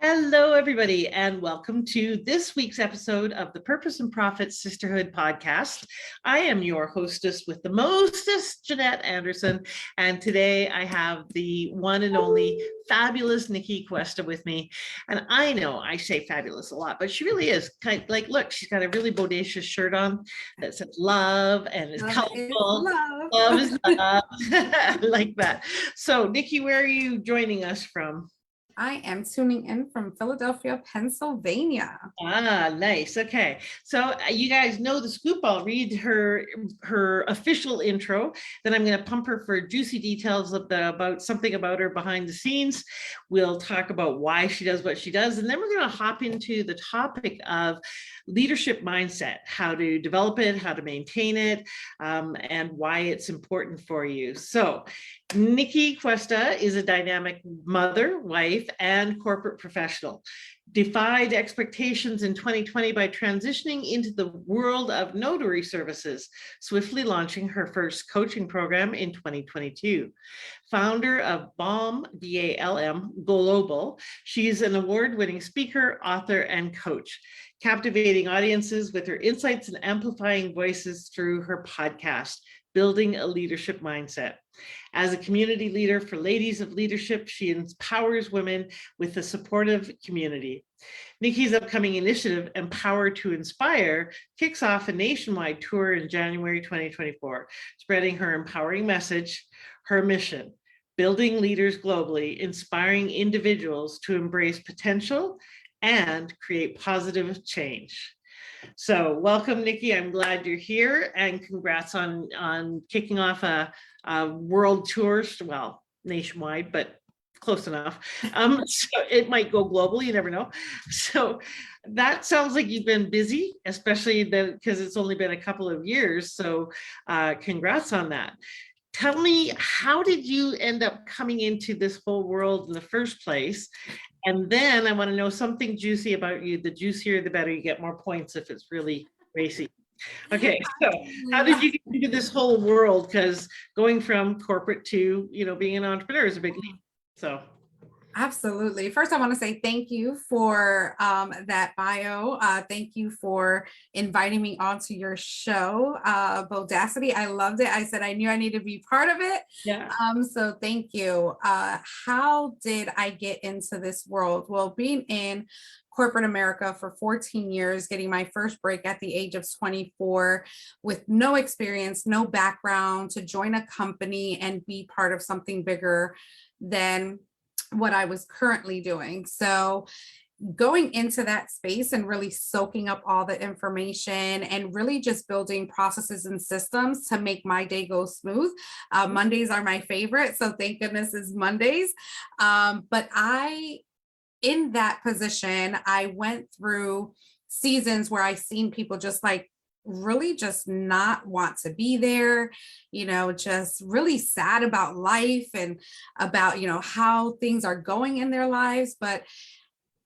Hello, everybody, and welcome to this week's episode of the Purpose and Profit Sisterhood podcast. I am your hostess with the mostest, Jeanette Anderson, and today I have the one and only fabulous Nicky Cuesta with me. And I know I say fabulous a lot, but she really is kind of like, look, she's got a really bodacious shirt on that says love and is colorful. Love is love. Like that. So, Nicky, where are you joining us from? I am tuning in from Philadelphia, Pennsylvania. Ah, nice. Okay. So you guys know the scoop. I'll read her official intro. Then I'm going to pump her for juicy details about something about her behind the scenes. We'll talk about why she does what she does. And then we're going to hop into the topic of leadership mindset, how to develop it, how to maintain it, and why it's important for you. So Nicky Cuesta is a dynamic mother, wife, and corporate professional. Defied expectations in 2020 by transitioning into the world of notary services, swiftly launching her first coaching program in 2022. Founder of BALM, B-A-L-M, Global, she's an award-winning speaker, author, and coach, captivating audiences with her insights and amplifying voices through her podcast, Building a Leadership Mindset. As a community leader for Ladies of Leadership, she empowers women with a supportive community. Nicky's upcoming initiative, Empower to Inspire, kicks off a nationwide tour in January 2024, spreading her empowering message, her mission, building leaders globally, inspiring individuals to embrace potential and create positive change. So welcome, Nicky. I'm glad you're here, and congrats on kicking off a world tour. Well, nationwide, but close enough. So it might go global. You never know. So that sounds like you've been busy, especially because it's only been a couple of years. So congrats on that. Tell me, how did you end up coming into this whole world in the first place? And then I want to know something juicy about you. The juicier, the better. You get more points if it's really racy. Okay, so how did you get into this whole world? Because going from corporate to, being an entrepreneur is a big leap. So. Absolutely. First, I want to say thank you for that bio. Thank you for inviting me onto your show, Bodacity. I loved it. I said I knew I needed to be part of it. Yeah. So thank you. How did I get into this world? Well, being in corporate America for 14 years, getting my first break at the age of 24 with no experience, no background, to join a company and be part of something bigger than what I was currently doing. So going into that space and really soaking up all the information and really just building processes and systems to make my day go smooth. Mondays are my favorite. So thank goodness it's Mondays. But in that position, I went through seasons where I seen people just like really just not want to be there, just really sad about life and about, how things are going in their lives. But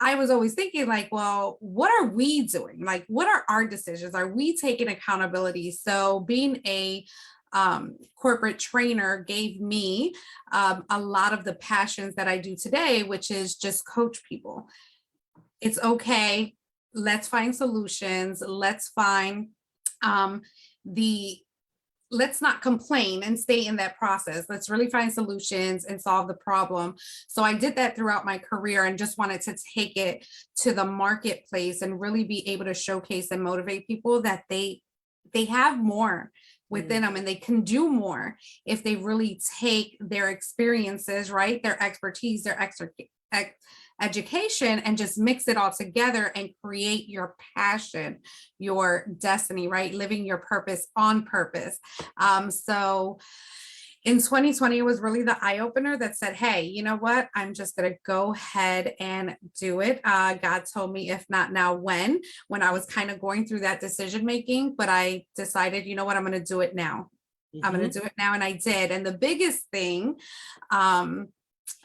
I was always thinking like, well, what are we doing? Like, what are our decisions? Are we taking accountability? So being a corporate trainer gave me a lot of the passions that I do today, which is just coach people. It's okay. Let's find solutions. Let's find let's not complain and stay in that process. Let's really find solutions and solve the problem. So I did that throughout my career and just wanted to take it to the marketplace and really be able to showcase and motivate people that they have more within them and they can do more if they really take their experiences, right? Their expertise, their education, and just mix it all together and create your passion, your destiny, right? Living your purpose on purpose. So in 2020, it was really the eye opener that said, hey, you know what? I'm just going to go ahead and do it. God told me, if not now, when I was kind of going through that decision making, but I decided, you know what? I'm going to do it now. I'm going to do it now. And I did. And the biggest thing,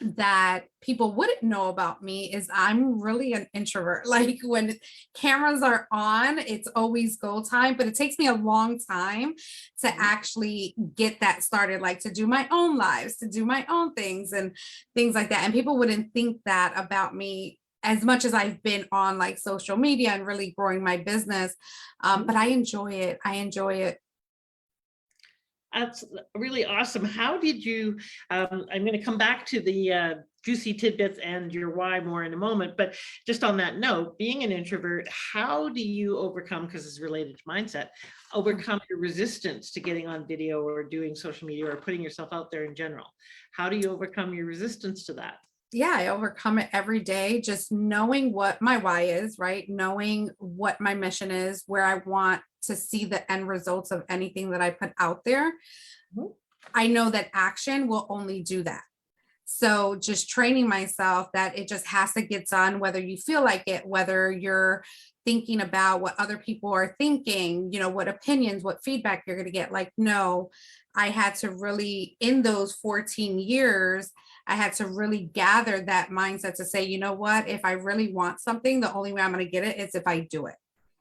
that people wouldn't know about me is I'm really an introvert. Like when cameras are on, it's always go time, but it takes me a long time to actually get that started, like to do my own lives, to do my own things and things like that. And people wouldn't think that about me as much as I've been on like social media and really growing my business. But I enjoy it. I enjoy it. That's really awesome. How did you, I'm going to come back to the juicy tidbits and your why more in a moment, but just on that note, being an introvert, how do you overcome, because it's related to mindset, overcome your resistance to getting on video or doing social media or putting yourself out there in general? How do you overcome your resistance to that? Yeah, I overcome it every day, just knowing what my why is, right? Knowing what my mission is, where I want to see the end results of anything that I put out there. Mhm. I know that action will only do that. So just training myself that it just has to get done, whether you feel like it, whether you're thinking about what other people are thinking, you know, what opinions, what feedback you're going to get. Like, no, I had to really, in those 14 years, I had to really gather that mindset to say, you know what, if I really want something, the only way I'm going to get it is if I do it.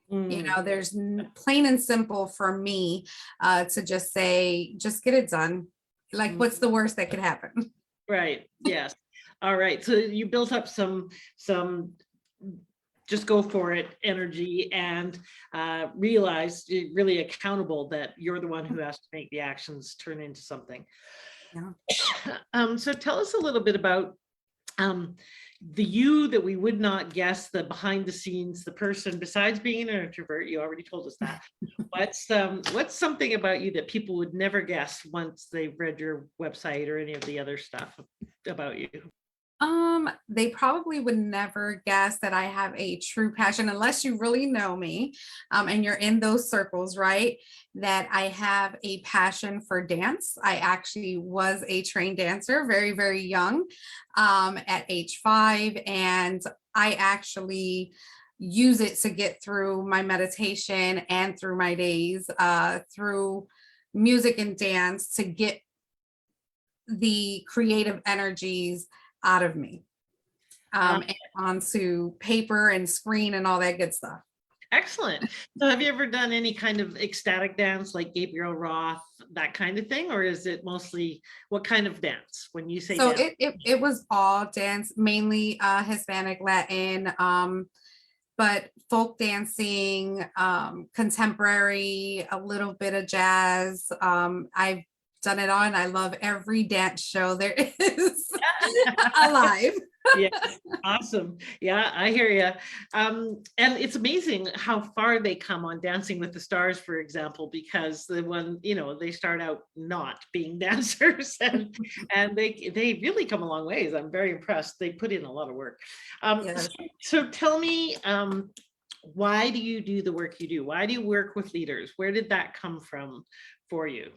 You know, there's plain and simple for me to just say, just get it done. Like, what's the worst that could happen? Right. Yes. All right. So you built up some just go for it energy and realize you're really accountable that you're the one who has to make the actions turn into something. Yeah. So tell us a little bit about the you that we would not guess, the behind the scenes, the person besides being an introvert. You already told us that. What's something about you that people would never guess once they've read your website or any of the other stuff about you? They probably would never guess that I have a true passion unless you really know me, and you're in those circles, right? That I have a passion for dance. I actually was a trained dancer very, very young, at age 5, and I actually use it to get through my meditation and through my days, through music and dance to get the creative energies out of me, and onto paper and screen and all that good stuff. Excellent. So have you ever done any kind of ecstatic dance like Gabriel Roth, that kind of thing? Or is it mostly, what kind of dance when you say So dance? it was all dance, mainly Hispanic, Latin, but folk dancing, contemporary, a little bit of jazz. I've done it all, and I love every dance show there is alive. Yeah, awesome. Yeah, I hear you. And it's amazing how far they come on Dancing with the Stars, for example, because the one, you know, they start out not being dancers and they really come a long ways. I'm very impressed. They put in a lot of work. Yes. So tell me, why do you do the work you do? Why do you work with leaders? Where did that come from for you?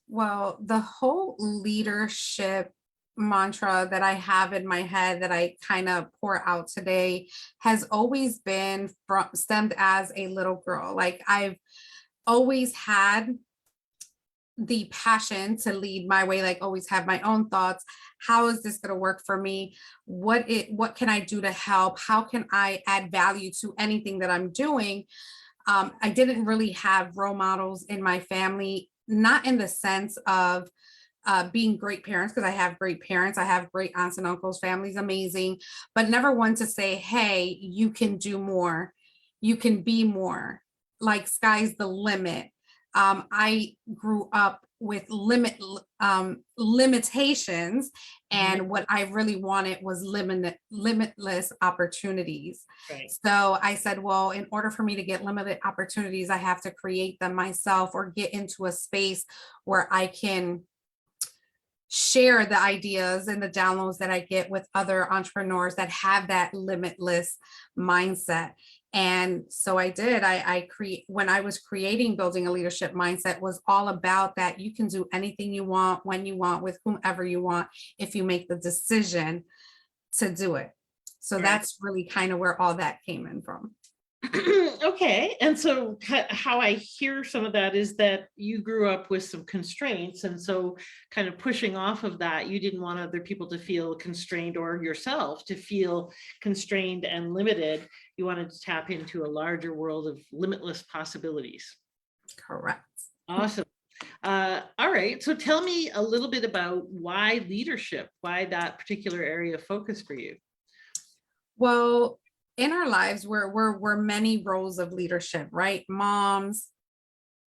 Well, the whole leadership mantra that I have in my head that I kind of pour out today has always been from stemmed as a little girl. Like, I've always had the passion to lead my way, like always have my own thoughts. How is this going to work for me? What can I do to help? How can I add value to anything that I'm doing? I didn't really have role models in my family, not in the sense of being great parents, because I have great parents. I have great aunts and uncles. Family's amazing, but never one to say, hey, you can do more. You can be more. Like, sky's the limit. I grew up with limitations, and what I really wanted was limitless opportunities. Right. So I said, well, in order for me to get limited opportunities, I have to create them myself, or get into a space where I can share the ideas and the downloads that I get with other entrepreneurs that have that limitless mindset. And so I did. I create, when I was creating Building a Leadership Mindset, was all about that. You can do anything you want, when you want, with whomever you want, if you make the decision to do it. So Right. that's really kind of where all that came in from. Okay. And so how I hear some of that is that you grew up with some constraints. And so kind of pushing off of that, you didn't want other people to feel constrained, or yourself to feel constrained and limited. You wanted to tap into a larger world of limitless possibilities. Correct. Awesome. All right. So tell me a little bit about why leadership, why that particular area of focus for you. Well, in our lives, we're many roles of leadership, right? Moms,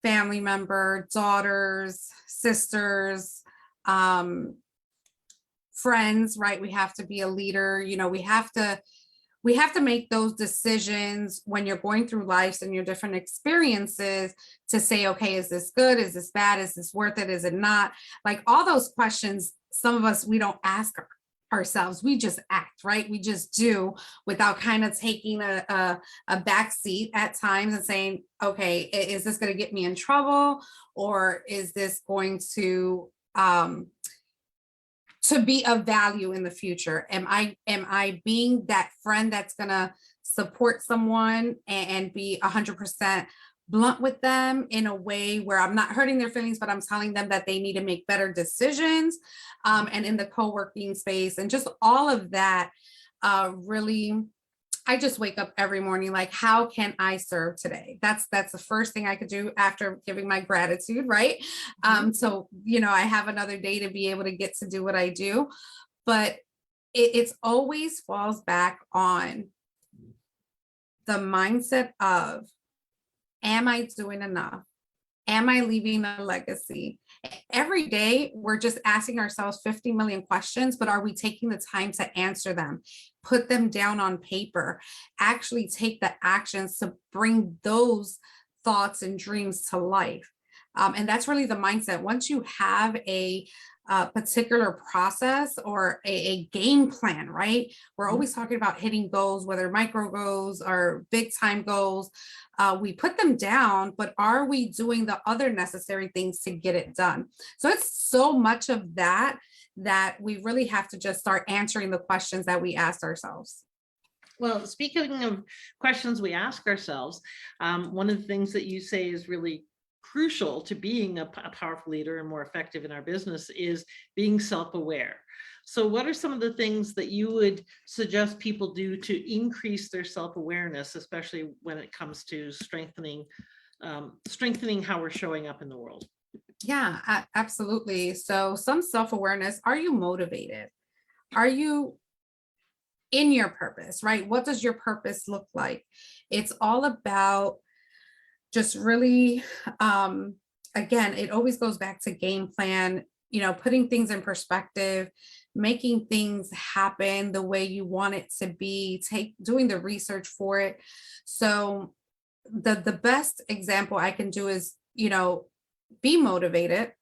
family member, daughters, sisters, um, friends, right? We have to be a leader. You know, we have to make those decisions when you're going through lives and your different experiences to say, okay, is this good? Is this bad? Is this worth it? Is it not? Like all those questions, some of us, we don't ask ourselves. We just act, right? We just do without kind of taking a back seat at times and saying, okay, is this going to get me in trouble? Or is this going to be of value in the future? Am I being that friend that's gonna support someone and be 100% blunt with them in a way where I'm not hurting their feelings, but I'm telling them that they need to make better decisions, and in the co-working space and just all of that, really, I just wake up every morning like, how can I serve today? That's the first thing I could do after giving my gratitude, right? So I have another day to be able to get to do what I do, but it's always falls back on the mindset of, am I doing enough? Am I leaving a legacy? Every day, we're just asking ourselves 50 million questions, but are we taking the time to answer them, put them down on paper, actually take the actions to bring those thoughts and dreams to life? And that's really the mindset. Once you have a particular process or a game plan, right? We're always talking about hitting goals, whether micro goals or big time goals. We put them down, but are we doing the other necessary things to get it done? So it's so much of that we really have to just start answering the questions that we ask ourselves. Well, speaking of questions we ask ourselves, one of the things that you say is really crucial to being a powerful leader and more effective in our business is being self-aware. So what are some of the things that you would suggest people do to increase their self-awareness, especially when it comes to strengthening how we're showing up in the world? Yeah, absolutely. So some self-awareness. Are you motivated? Are you in your purpose, right? What does your purpose look like? It's all about just really, again, it always goes back to game plan, putting things in perspective, making things happen the way you want it to be, doing the research for it. So the best example I can do is, be motivated.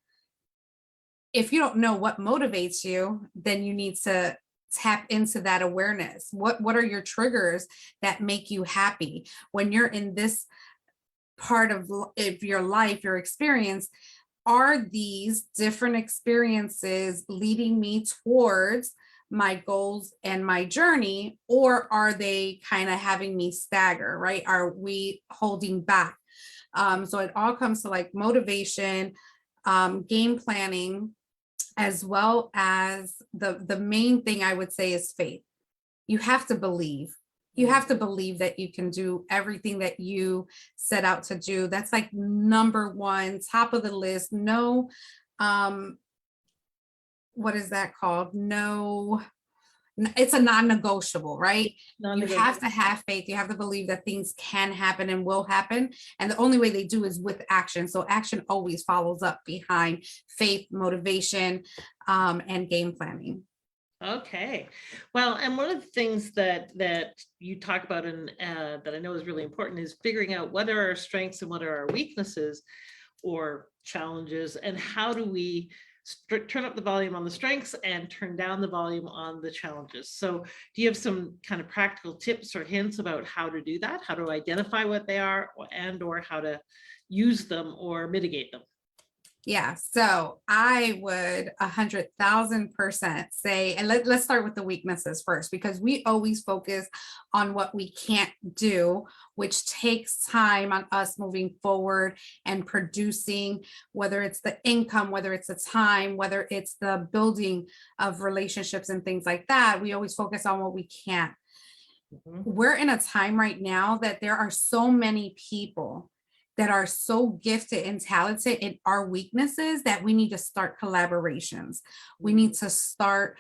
If you don't know what motivates you, then you need to tap into that awareness. What are your triggers that make you happy when you're in this part of your life, your experience? Are these different experiences leading me towards my goals and my journey, or are they kind of having me stagger, right? Are we holding back? So it all comes to like motivation, game planning, as well as the main thing I would say is faith. You have to believe. You have to believe that you can do everything that you set out to do. That's like number one, top of the list. No, what is that called? No, it's a non-negotiable, right? You have to have faith. You have to believe that things can happen and will happen. And the only way they do is with action. So action always follows up behind faith, motivation, and game planning. Okay, well, and one of the things that you talk about and that I know is really important is figuring out what are our strengths and what are our weaknesses or challenges, and how do we turn up the volume on the strengths and turn down the volume on the challenges. So do you have some kind of practical tips or hints about how to do that, how to identify what they are, and or how to use them or mitigate them? Yeah, so I would 100,000% say, and let's start with the weaknesses first, because we always focus on what we can't do, which takes time on us moving forward and producing, whether it's the income, whether it's the time, whether it's the building of relationships and things like that. We always focus on what we can't. We're in a time right now that there are so many people that are so gifted and talented in our weaknesses that we need to start collaborations. We need to start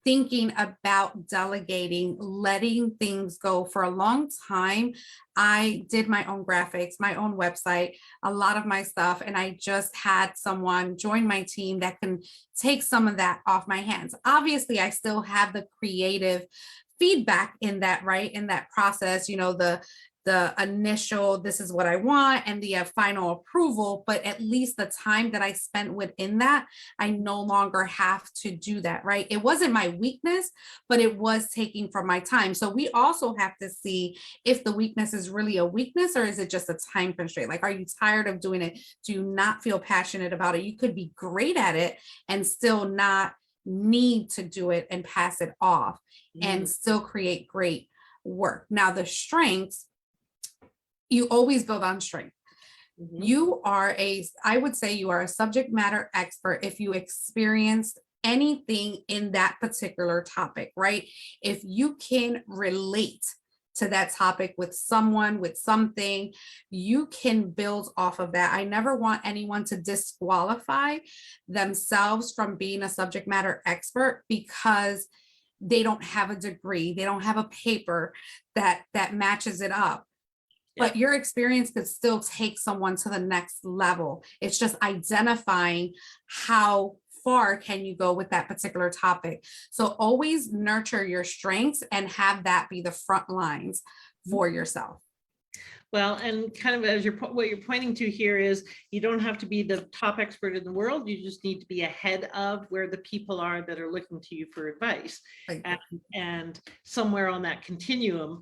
thinking about delegating, letting things go. For a long time, I did my own graphics, my own website, a lot of my stuff, and I just had someone join my team that can take some of that off my hands. Obviously, I still have the creative feedback in that, right? In that process, the initial, this is what I want, and the final approval, but at least the time that I spent within that, I no longer have to do that, right? It wasn't my weakness, but it was taking from my time. So we also have to see if the weakness is really a weakness, or is it just a time constraint? Like, are you tired of doing it? Do you not feel passionate about it? You could be great at it and still not need to do it and pass it off and still create great work. Now, the strengths, you always build on strength. You are I would say you are a subject matter expert if you experienced anything in that particular topic, right? If you can relate to that topic with someone, with something, you can build off of that. I never want anyone to disqualify themselves from being a subject matter expert because they don't have a degree, they don't have a paper that matches it up. But your experience could still take someone to the next level. It's just identifying how far can you go with that particular topic. So always nurture your strengths and have that be the front lines for yourself. Well, and kind of as what you're pointing to here is you don't have to be the top expert in the world. You just need to be ahead of where the people are that are looking to you for advice, and somewhere on that continuum,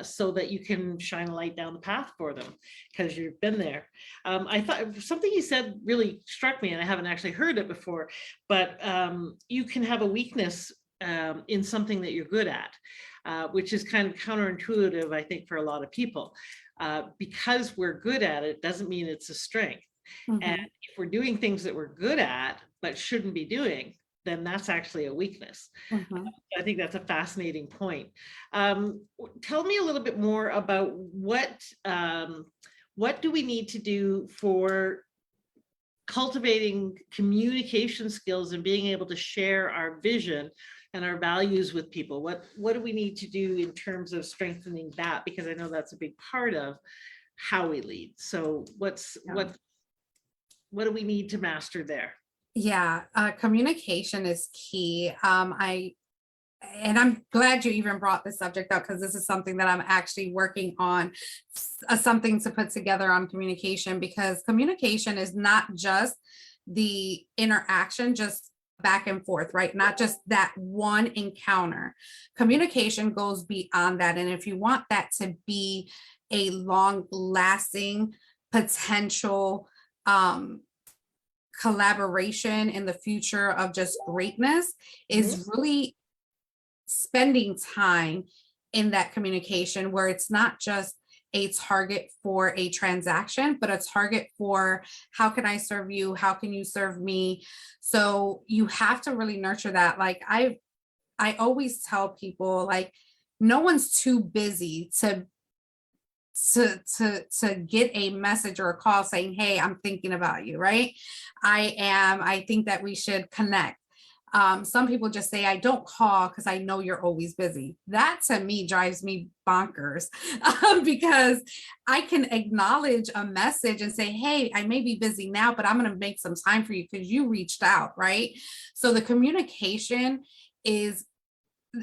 so that you can shine a light down the path for them because you've been there. I thought something you said really struck me, and I haven't actually heard it before, but you can have a weakness in something that you're good at, which is kind of counterintuitive, I think, for a lot of people. Because we're good at it doesn't mean it's a strength. And if we're doing things that we're good at but shouldn't be doing, then that's actually a weakness. I think that's a fascinating point. Tell me a little bit more about what do we need to do for cultivating communication skills and being able to share our vision and our values with people. What do we need to do in terms of strengthening that? Because I know that's a big part of how we lead. So what do we need to master there? Yeah, communication is key. And I'm glad you even brought this subject up because this is something that I'm actually working on, something to put together on communication, because communication is not just the interaction, just back and forth, right? Not just that one encounter. Communication goes beyond that. And if you want that to be a long lasting potential collaboration in the future of just greatness, is really spending time in that communication where it's not just a target for a transaction, but a target for how can I serve you? How can you serve me? So you have to really nurture that. Like I always tell people, like, no one's too busy to get a message or a call saying, hey, I'm thinking about you, right? I think that we should connect. Some people just say, I don't call because I know you're always busy. That to me drives me bonkers because I can acknowledge a message and say, hey, I may be busy now, but I'm going to make some time for you because you reached out, right? So the communication is,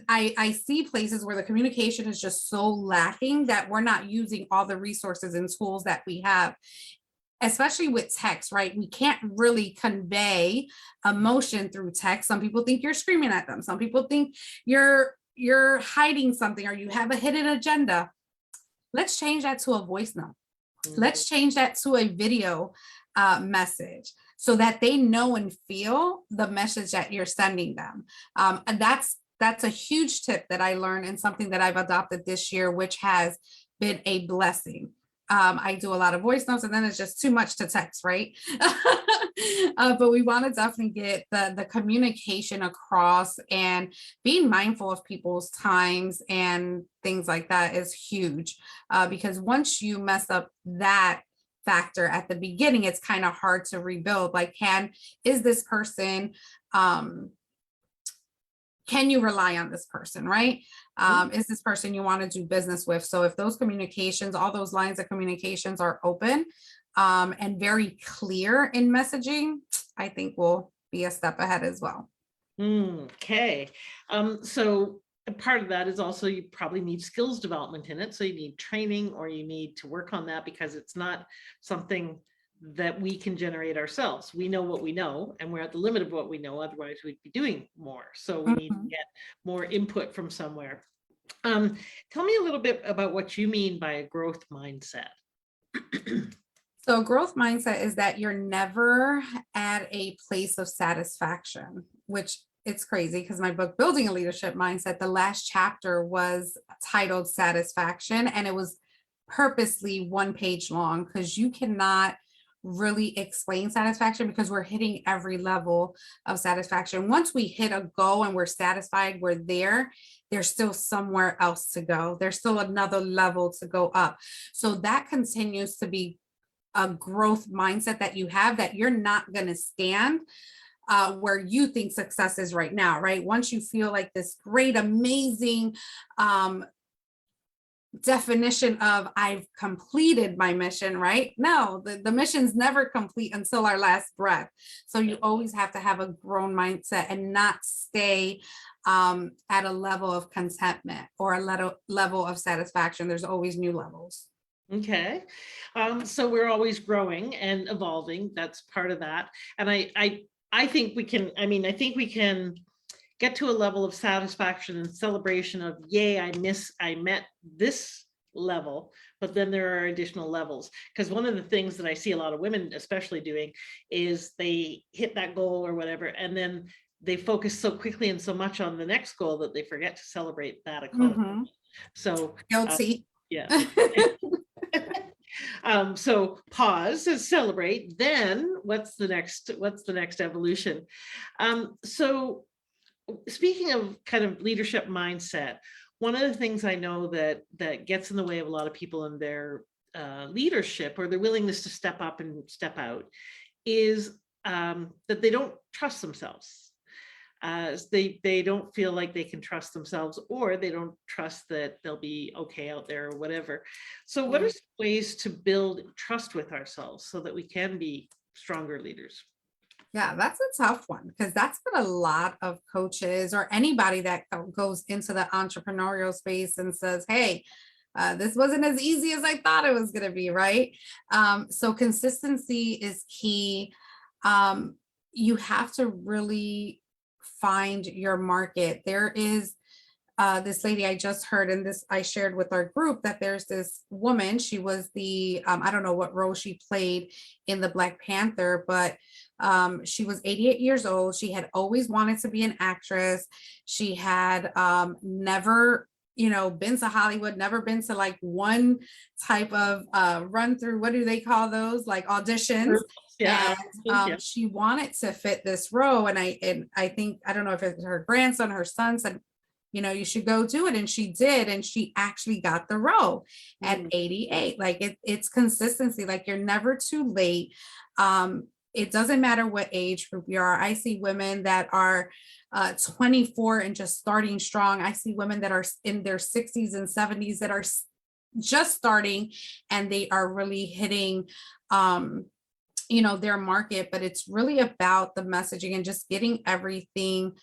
I see places where the communication is just so lacking that we're not using all the resources and tools that we have, especially with text, right? We can't really convey emotion through text. Some people think you're screaming at them. Some people think you're hiding something or you have a hidden agenda. Let's change that to a voice note. Let's change that to a video message so that they know and feel the message that you're sending them. And that's a huge tip that I learned and something that I've adopted this year, which has been a blessing. I do a lot of voice notes and then it's just too much to text, right? But we want to definitely get the communication across, and being mindful of people's times and things like that is huge, because once you mess up that factor at the beginning, it's kind of hard to rebuild. Like, is this person can you rely on this person, right? Is this person you want to do business with? So if those communications, all those lines of communications are open and very clear in messaging, I think we'll be a step ahead as well. Okay. So part of that is also you probably need skills development in it. So you need training or you need to work on that because it's not something that we can generate ourselves. We know what we know and we're at the limit of what we know. Otherwise we'd be doing more. So we need to get more input from somewhere. Tell me a little bit about what you mean by a growth mindset. So growth mindset is that you're never at a place of satisfaction, which it's crazy because my book, Building a Leadership Mindset, the last chapter was titled Satisfaction, and it was purposely 1 page long because you cannot really explain satisfaction because we're hitting every level of satisfaction. Once we hit a goal and we're satisfied, we're there, there's still somewhere else to go. There's still another level to go up. So that continues to be a growth mindset that you have, that you're not going to stand where you think success is right now, right? Once you feel like this great, amazing definition of I've completed my mission, right? No, the mission's never complete until our last breath. So you always have to have a grown mindset and not stay at a level of contentment or a level of satisfaction. There's always new levels. Okay. So we're always growing and evolving. That's part of that. And I think we can, I think we can get to a level of satisfaction and celebration of, yay, I met this level, but then there are additional levels. Because one of the things that I see a lot of women especially doing is they hit that goal or whatever, and then they focus so quickly and so much on the next goal that they forget to celebrate that accomplishment. So guilty. Yeah. So pause and celebrate. Then what's the next evolution? So speaking of kind of leadership mindset, one of the things I know that gets in the way of a lot of people in their leadership or their willingness to step up and step out is that they don't trust themselves. They don't feel like they can trust themselves, or they don't trust that they'll be okay out there or whatever. So what are some ways to build trust with ourselves so that we can be stronger leaders? Yeah, that's a tough one because that's what a lot of coaches or anybody that goes into the entrepreneurial space and says, hey, this wasn't as easy as I thought it was going to be, right? So consistency is key. You have to really find your market. There is this lady I just heard, and this I shared with our group, that there's this woman. She was the, I don't know what role she played in the Black Panther, but she was 88 years old. She had always wanted to be an actress. She had never, been to Hollywood, never been to like one type of run through, what do they call those? Like auditions. Yeah. And she wanted to fit this role. And I think, I don't know if it's her grandson, her son said, you should go do it. And she did. And she actually got the role at 88. Like it's consistency. Like you're never too late. It doesn't matter what age group you are. I see women that are 24 and just starting strong. I see women that are in their 60s and 70s that are just starting, and they are really hitting their market. But it's really about the messaging and just getting everything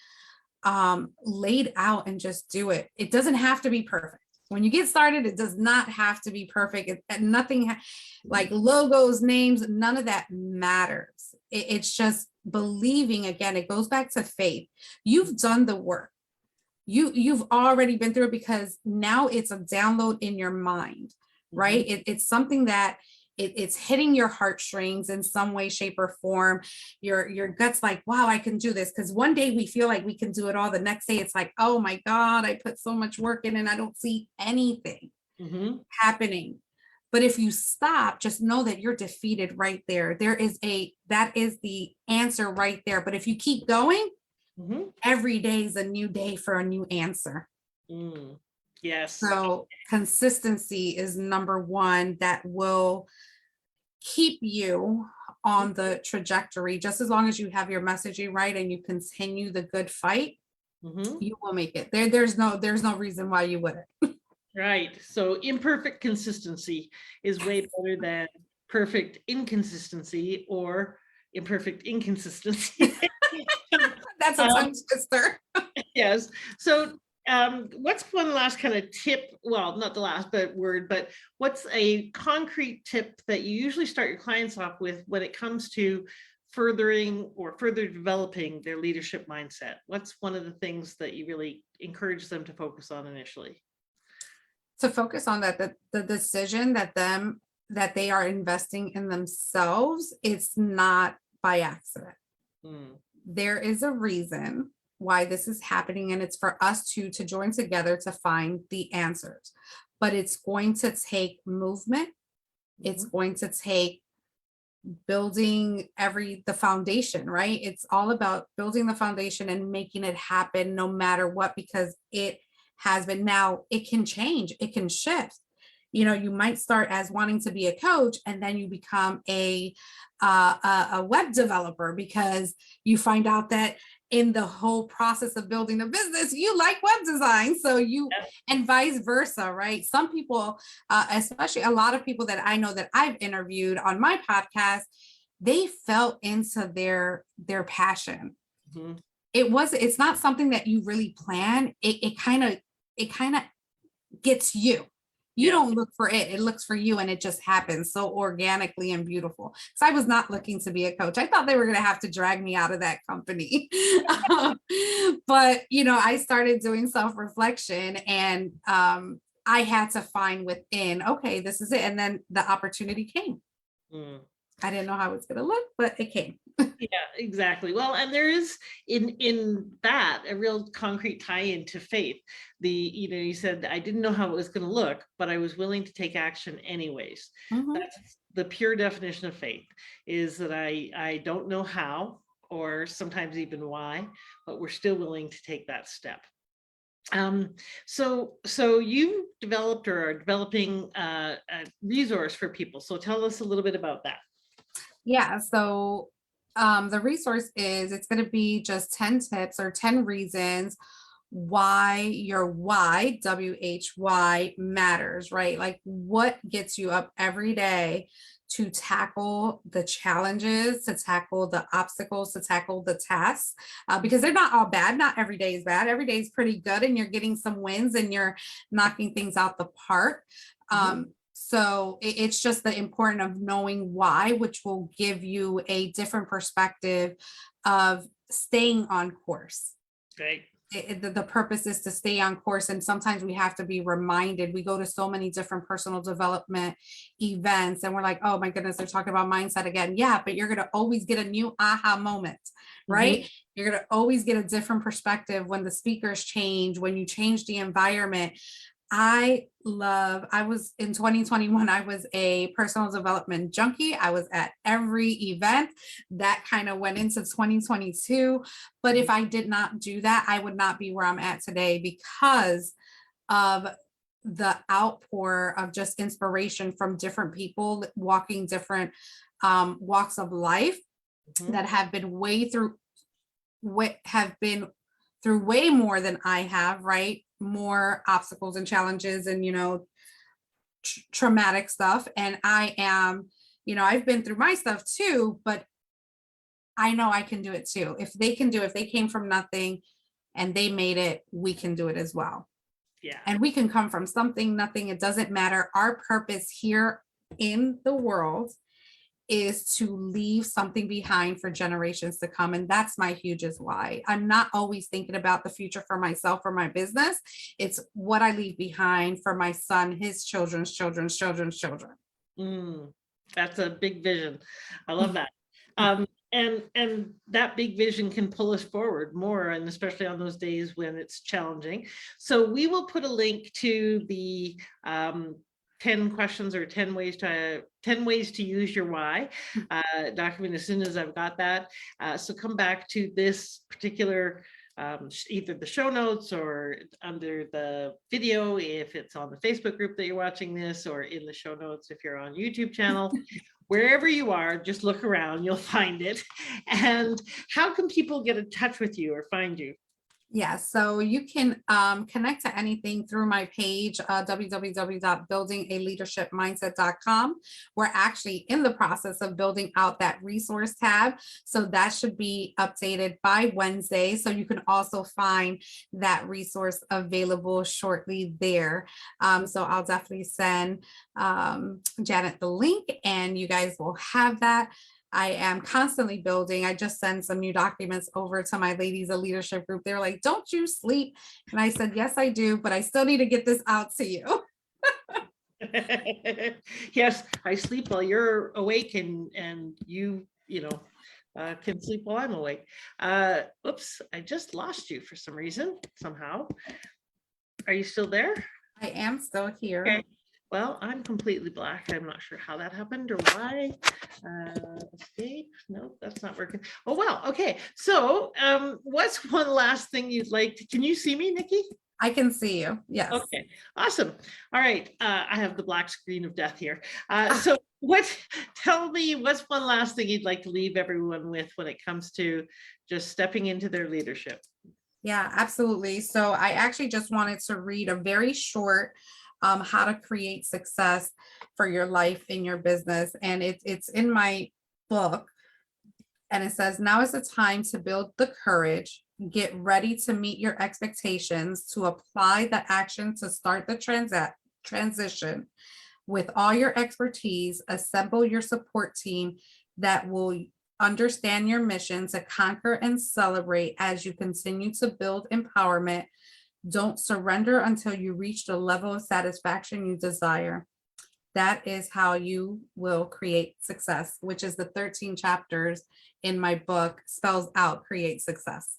laid out and just do it. It doesn't have to be perfect. When you get started, it does not have to be perfect. Nothing like logos, names, none of that matters. It's just believing. Again, it goes back to faith. You've done the work. You've already been through it, because now it's a download in your mind, right? It's something that it's hitting your heartstrings in some way, shape, or form. Your gut's like, wow, I can do this. Because one day we feel like we can do it all. The next day it's like, oh my God, I put so much work in and I don't see anything happening. But if you stop, just know that you're defeated right there. That is the answer right there. But if you keep going, every day is a new day for a new answer. Yes. So consistency is number one that will keep you on the trajectory. Just as long as you have your messaging right and you continue the good fight, Mhm. You will make it. There's no reason why you wouldn't. Right. So imperfect consistency is way better than perfect inconsistency or imperfect inconsistency. That's a Um, tongue twister. yes. So what's one last kind of tip? Well, not the last but word, but what's a concrete tip that you usually start your clients off with when it comes to furthering or further developing their leadership mindset? What's one of the things that you really encourage them to focus on initially? To focus on that, the decision that they are investing in themselves, it's not by accident. Mm, There is a reason why this is happening, and it's for us to join together to find the answers. But it's going to take movement. It's mhm. going to take building the foundation, right? It's all about building the foundation and making it happen no matter what, because it has been. Now it can change, it can shift. You might start as wanting to be a coach, and then you become a web developer because you find out that in the whole process of building a business, you like web design. So and vice versa, right? Some people, especially a lot of people that I know that I've interviewed on my podcast, they fell into their passion. Mhm. It's not something that you really plan. It kind of gets you. You Yeah. don't look for it, it looks for you, and it just happens so organically and beautiful. So I was not looking to be a coach. I thought they were going to have to drag me out of that company. But I started doing self-reflection, and I had to find within, okay, this is it. And then the opportunity came. Mm. I didn't know how it was going to look, but it came. Yeah, exactly. Well, and there is in that a real concrete tie into faith. You said I didn't know how it was going to look, but I was willing to take action anyways. Mhm. That's the pure definition of faith, is that I don't know how, or sometimes even why, but we're still willing to take that step. So you developed or are developing a resource for people. So tell us a little bit about that. Yeah. So the resource is, it's going to be just 10 tips or 10 reasons why your why matters, right? Like what gets you up every day to tackle the challenges, to tackle the obstacles, to tackle the tasks, because they're not all bad. Not every day is bad. Every day is pretty good, and you're getting some wins and you're knocking things out the park. Mhm. So it's just the important of knowing why, which will give you a different perspective of staying on course. Great. The purpose is to stay on course, and sometimes we have to be reminded. We go to so many different personal development events, and we're like, oh my goodness, they're talking about mindset again. Yeah, but you're going to always get a new aha moment, right? Mhm. You're going to always get a different perspective when the speakers change, when you change the environment. I was in 2021, I was a personal development junkie. I was at every event. That kind of went into 2022. But if I did not do that, I would not be where I'm at today, because of the outpour of just inspiration from different people walking different walks of life Mhm. that have been way more than I have, right? More obstacles and challenges and, traumatic stuff. And I've been through my stuff too, but I know I can do it too. If they can do it, if they came from nothing and they made it, we can do it as well. Yeah. And we can come from something, nothing. It doesn't matter. Our purpose here in the world is to leave something behind for generations to come. And that's my hugest why. I'm not always thinking about the future for myself or my business. It's what I leave behind for my son, his children's children's children's children. Mm, that's a big vision. I love that. And that big vision can pull us forward more, and especially on those days when it's challenging. So we will put a link to the 10 questions or 10 ways to use your why document as soon as I've got that. So come back to this particular either the show notes or under the video if it's on the Facebook group that you're watching this, or in the show notes if you're on YouTube channel. Wherever you are, just look around, you'll find it. And how can people get in touch with you or find you? Yeah, so you can connect to anything through my page, www.buildingaleadershipmindset.com. We're actually in the process of building out that resource tab. So that should be updated by Wednesday. So you can also find that resource available shortly there. So I'll definitely send Janet the link and you guys will have that. I am constantly building. I just sent some new documents over to my ladies of leadership group. They're like, don't you sleep? And I said, yes, I do, but I still need to get this out to you. Yes, I sleep while you're awake and you can sleep while I'm awake. Oops, I just lost you for some reason, somehow. Are you still there? I am still here. Okay. Well, I'm completely black. I'm not sure how that happened or why. Escape. No, that's not working. Oh, well, okay. So what's one last thing you'd like to, can you see me, Nikki? I can see you. Yes. Okay, awesome. All right. I have the black screen of death here. So tell me what's one last thing you'd like to leave everyone with when it comes to just stepping into their leadership? Yeah, absolutely. So I actually just wanted to read a very short how to create success for your life in your business. And it's in my book. And it says, now is the time to build the courage, get ready to meet your expectations, to apply the action to start the transition. With all your expertise, assemble your support team that will understand your mission to conquer and celebrate as you continue to build empowerment. Don't surrender until you reach the level of satisfaction you desire. That is how you will create success, which is the 13 chapters in my book spells out create success.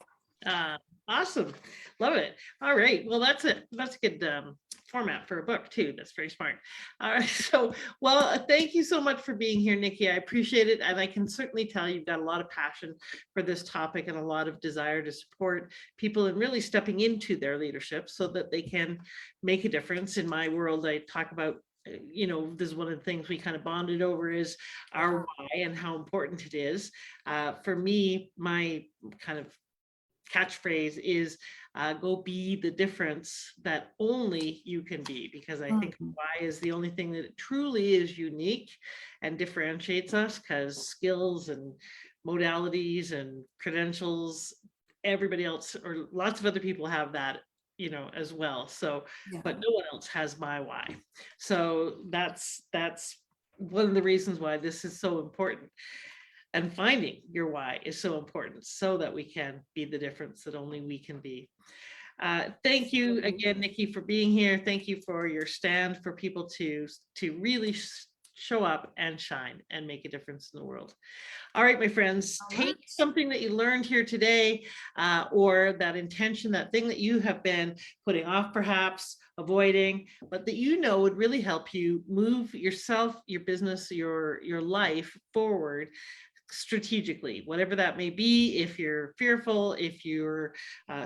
Awesome. Love it. All right. Well, that's a good format for a book too. That's very smart. All right. So, well, thank you so much for being here, Nikki. I appreciate it. And I can certainly tell you've got a lot of passion for this topic and a lot of desire to support people in really stepping into their leadership so that they can make a difference. In my world, I talk about, this is one of the things we kind of bonded over is our why and how important it is. For me, my kind of catchphrase is go be the difference that only you can be, because I think why is the only thing that truly is unique and differentiates us, because skills and modalities and credentials, everybody else or lots of other people have that as well. So but no one else has my why. So that's one of the reasons why this is so important. And finding your why is so important so that we can be the difference that only we can be. Thank you again, Nikki, for being here. Thank you for your stand for people to really show up and shine and make a difference in the world. All right, my friends, take something that you learned here today or that intention, that thing that you have been putting off, perhaps avoiding, but that would really help you move yourself, your business, your life forward strategically, whatever that may be. If you're fearful, if you're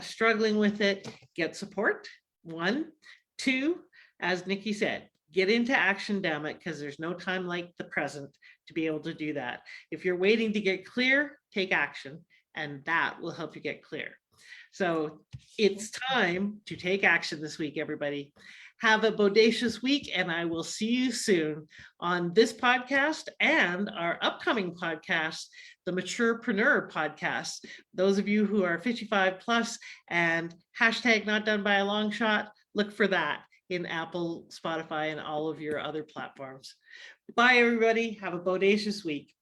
struggling with it, get support. 1, 2, as Nikki said, get into action, damn it, because there's no time like the present to be able to do that. If you're waiting to get clear, take action, and that will help you get clear. So it's time to take action this week, everybody. Have a bodacious week, and I will see you soon on this podcast and our upcoming podcast, the Maturepreneur podcast. Those of you who are 55 plus and hashtag not done by a long shot, look for that in Apple, Spotify, and all of your other platforms. Bye, everybody. Have a bodacious week.